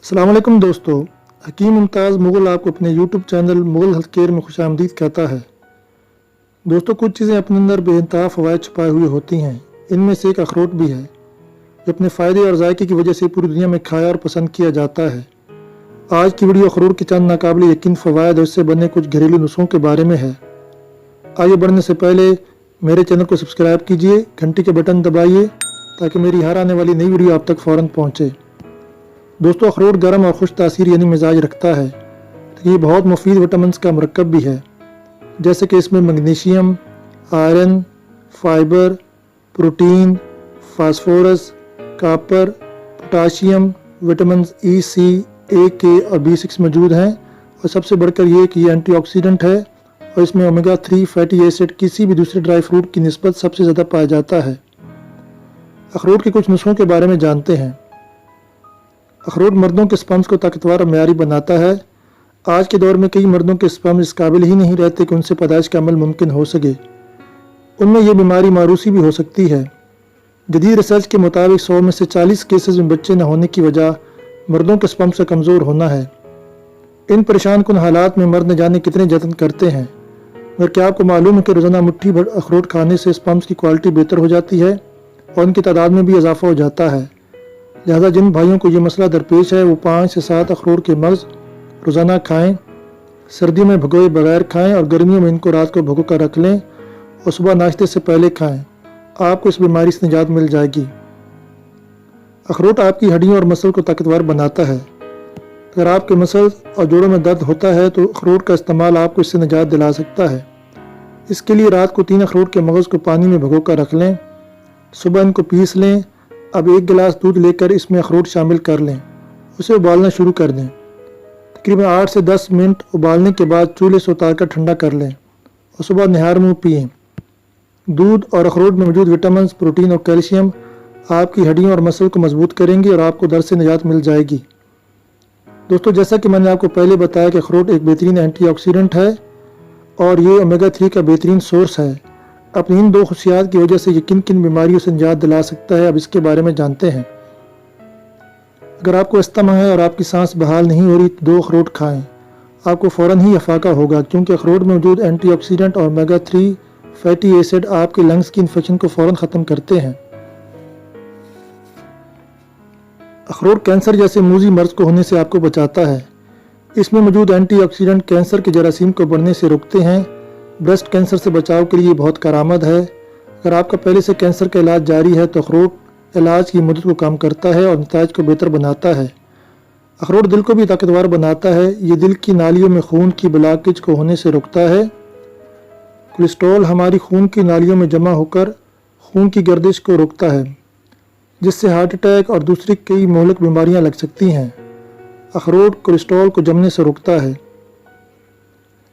السلام علیکم دوستو، حکیم ممتاز مغل آپ کو اپنے YouTube channel Mughal health care میں خوش آمدید کہتا ہے۔ دوستو، کچھ چیزیں اپنے اندر بے انتہا فوائد چھپائے ہوئے ہوتی ہیں۔ ان میں سے ایک اخروٹ بھی ہے جو اپنے فائدے اور ذائقے کی وجہ سے پوری دنیا میں کھایا اور پسند کیا جاتا ہے۔ آج کی ویڈیو اخروٹ کے چند ناقابل یقین فوائد اور اس سے بنے کچھ گھریلو نسخوں کے بارے میں ہے۔ آگے بڑھنے سے پہلے میرے چینل کو سبسکرائب کیجئے، گھنٹی کے بٹن دبائیے تاکہ میری ہر آنے والی نئی ویڈیو آپ تک فوراً پہنچے۔ دوستو، اخروٹ گرم اور خوش تاثیر یعنی مزاج رکھتا ہے، تو یہ بہت مفید وٹامنس کا مرکب بھی ہے، جیسے کہ اس میں magnesium, iron, fibre, protein, phosphorus, copper, potassium, vitamins E, C, A, K اور B6 موجود ہیں، اور سب سے بڑھ کر یہ کہ یہ اینٹی آکسیڈنٹ ہے اور اس میں اومیگا 3 فیٹی ایسڈ کسی بھی دوسرے ڈرائی فروٹ کی نسبت سب سے زیادہ پایا جاتا ہے۔ اخروٹ کے کچھ نسخوں کے بارے میں جانتے ہیں۔ اخروٹ مردوں کے سپرمز کو طاقتور اور معیاری بناتا ہے۔ آج کے دور میں کئی مردوں کے سپرمز اس قابل ہی نہیں رہتے کہ ان سے پیدائش کا عمل ممکن ہو سکے۔ ان میں یہ بیماری موروثی بھی ہو سکتی ہے۔ جدید ریسرچ کے مطابق 100 میں سے 40 کیسز میں بچے نہ ہونے کی وجہ مردوں کے سپرمز کا کمزور ہونا ہے۔ ان پریشان کن حالات میں مرد نہ جانے کتنے جتن کرتے ہیں، مگر کیا آپ کو معلوم ہے کہ روزانہ مٹھی بھر اخروٹ کھانے سے سپرمز کی کوالٹی بہتر ہو جاتی ہے اور ان کی تعداد میں بھی اضافہ ہو جاتا ہے۔ لہذا جن بھائیوں کو یہ مسئلہ درپیش ہے وہ 5 سے 7 اخروٹ کے مغز روزانہ کھائیں۔ سردیوں میں بھگوئے بغیر کھائیں اور گرمیوں میں ان کو رات کو بھگو کر رکھ لیں اور صبح ناشتے سے پہلے کھائیں۔ آپ کو اس بیماری سے نجات مل جائے گی۔ اخروٹ آپ کی ہڈیوں اور مسل کو طاقتور بناتا ہے۔ اگر آپ کے مسل اور جوڑوں میں درد ہوتا ہے تو اخروٹ کا استعمال آپ کو اس سے نجات دلا سکتا ہے۔ اس کے لیے رات کو 3 اخروٹ کے مغز کو پانی میں بھگو کر رکھ لیں، صبح ان کو پیس لیں۔ اب 1 گلاس دودھ لے کر اس میں اخروٹ شامل کر لیں، اسے ابالنا شروع کر دیں۔ تقریباً 8 سے 10 منٹ ابالنے کے بعد چولہے سے اتار کر ٹھنڈا کر لیں اور صبح نہار منہ پئیں۔ دودھ اور اخروٹ میں موجود وٹامنز، پروٹین اور کیلشیم آپ کی ہڈیوں اور مسل کو مضبوط کریں گے اور آپ کو درد سے نجات مل جائے گی۔ دوستو، جیسا کہ میں نے آپ کو پہلے بتایا کہ اخروٹ ایک بہترین اینٹی آکسیڈنٹ ہے اور یہ اومیگا 3 کا بہترین سورس ہے۔ اپنی ان 2 خصوصیات کی وجہ سے یہ کن کن بیماریوں سے نجات دلا سکتا ہے، اب اس کے بارے میں جانتے ہیں۔ اگر آپ کو استما ہے اور آپ کی سانس بحال نہیں ہو رہی تو 2 اخروٹ کھائیں، آپ کو فوراً ہی افاقہ ہوگا، کیونکہ اخروٹ میں موجود اینٹی آکسیڈنٹ اور اومیگا 3 فیٹی ایسڈ آپ کے لنگز کی انفیکشن کو فوراً ختم کرتے ہیں۔ اخروٹ کینسر جیسے موذی مرض کو ہونے سے آپ کو بچاتا ہے۔ اس میں موجود اینٹی آکسیڈنٹ کینسر کے جراثیم کو بڑھنے سے روکتے ہیں۔ بریسٹ کینسر سے بچاؤ کے لیے بہت کارآمد ہے۔ اگر آپ کا پہلے سے کینسر کا علاج جاری ہے تو اخروٹ علاج کی مدت کو کم کرتا ہے اور نتائج کو بہتر بناتا ہے۔ اخروٹ دل کو بھی طاقتور بناتا ہے۔ یہ دل کی نالیوں میں خون کی بلاکیج کو ہونے سے روکتا ہے۔ کولیسٹرول ہماری خون کی نالیوں میں جمع ہو کر خون کی گردش کو روکتا ہے، جس سے ہارٹ اٹیک اور دوسری کئی مہلک بیماریاں لگ سکتی ہیں۔ اخروٹ کولیسٹرول کو جمنے سے روکتا ہے۔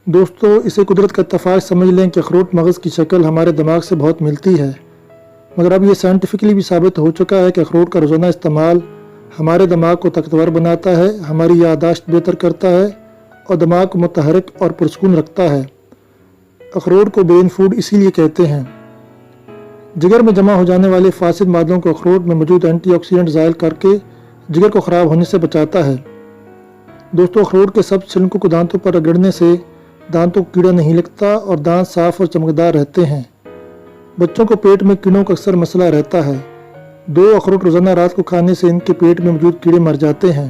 دوستو، اسے قدرت کا اتفاق سمجھ لیں کہ اخروٹ مغز کی شکل ہمارے دماغ سے بہت ملتی ہے، مگر اب یہ سائنٹیفکلی بھی ثابت ہو چکا ہے کہ اخروٹ کا روزانہ استعمال ہمارے دماغ کو طاقتور بناتا ہے، ہماری یادداشت بہتر کرتا ہے اور دماغ کو متحرک اور پرسکون رکھتا ہے۔ اخروٹ کو برین فوڈ اسی لیے کہتے ہیں۔ جگر میں جمع ہو جانے والے فاسد مادوں کو اخروٹ میں موجود اینٹی آکسیڈنٹ زائل کر کے جگر کو خراب ہونے سے بچاتا ہے۔ دوستو، اخروٹ کے سب چھلکوں کو دانتوں پر رگڑنے سے دانتوں کو کیڑا نہیں لگتا اور دانت صاف اور چمکدار رہتے ہیں۔ بچوں کو پیٹ میں کیڑوں کا اکثر مسئلہ رہتا ہے۔ 2 اخروٹ روزانہ رات کو کھانے سے ان کے پیٹ میں موجود کیڑے مر جاتے ہیں۔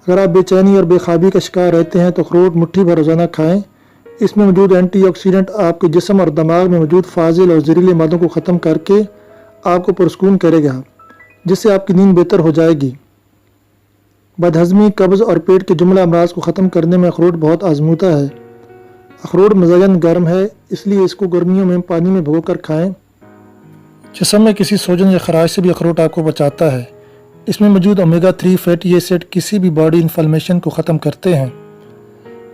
اگر آپ بے چینی اور بے خوابی کا شکار رہتے ہیں تو اخروٹ مٹھی بھر روزانہ کھائیں۔ اس میں موجود اینٹی آکسیڈنٹ آپ کے جسم اور دماغ میں موجود فاضل اور زہریلے مادوں کو ختم کر کے آپ کو پرسکون کرے گا، جس سے آپ کی نیند بہتر ہو جائے گی۔ بدہضمی، قبض اور پیٹ کے جملہ امراض کو ختم کرنے میں اخروٹ بہت آزمودہ ہے۔ اخروٹ مزاجاً گرم ہے، اس لیے اس کو گرمیوں میں پانی میں بھگو کر کھائیں۔ جسم میں کسی سوجن یا خراش سے بھی اخروٹ آپ کو بچاتا ہے۔ اس میں موجود اومیگا 3 فیٹی ایسڈ کسی بھی باڈی انفلمیشن کو ختم کرتے ہیں۔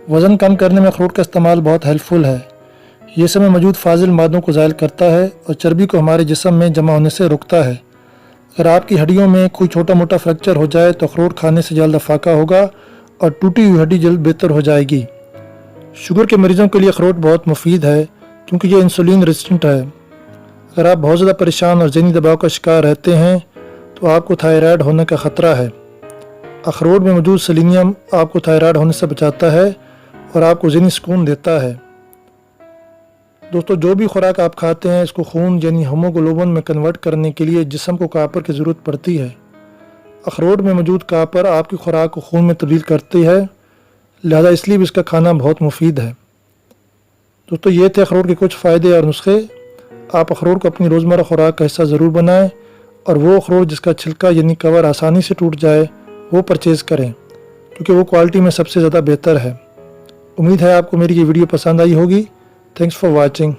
وزن کم کرنے میں اخروٹ کا استعمال بہت ہیلپ فل ہے۔ یہ اس میں موجود فاضل مادوں کو زائل کرتا ہے اور چربی کو ہمارے جسم میں جمع ہونے سے روکتا ہے۔ اگر آپ کی ہڈیوں میں کوئی چھوٹا موٹا فریکچر ہو جائے تو اخروٹ کھانے سے جلد افاقہ ہوگا اور ٹوٹی ہوئی ہڈی جلد بہتر ہو جائے گی۔ شوگر کے مریضوں کے لیے اخروٹ بہت مفید ہے کیونکہ یہ انسولین ریزسٹنٹ ہے۔ اگر آپ بہت زیادہ پریشان اور ذہنی دباؤ کا شکار رہتے ہیں تو آپ کو تھائرائیڈ ہونے کا خطرہ ہے۔ اخروٹ میں موجود سیلینیم آپ کو تھائرائیڈ ہونے سے بچاتا ہے اور آپ کو ذہنی سکون دیتا ہے۔ دوستو جو بھی خوراک آپ کھاتے ہیں اس کو خون یعنی ہیموگلوبن میں کنورٹ کرنے کے لیے جسم کو کاپر کی ضرورت پڑتی ہے۔ اخروٹ میں موجود کاپر آپ کی خوراک کو خون میں تبدیل کرتی ہے، لہذا اس لیے بھی اس کا کھانا بہت مفید ہے۔ دوستو یہ تھے اخروٹ کے کچھ فائدے اور نسخے۔ آپ اخروٹ کو اپنی روزمرہ خوراک کا حصہ ضرور بنائیں اور وہ اخروٹ جس کا چھلکا یعنی کور آسانی سے ٹوٹ جائے وہ پرچیز کریں، کیونکہ وہ کوالٹی میں سب سے زیادہ بہتر ہے۔ امید ہے آپ کو میری یہ ویڈیو پسند آئی ہوگی۔ Thanks for watching.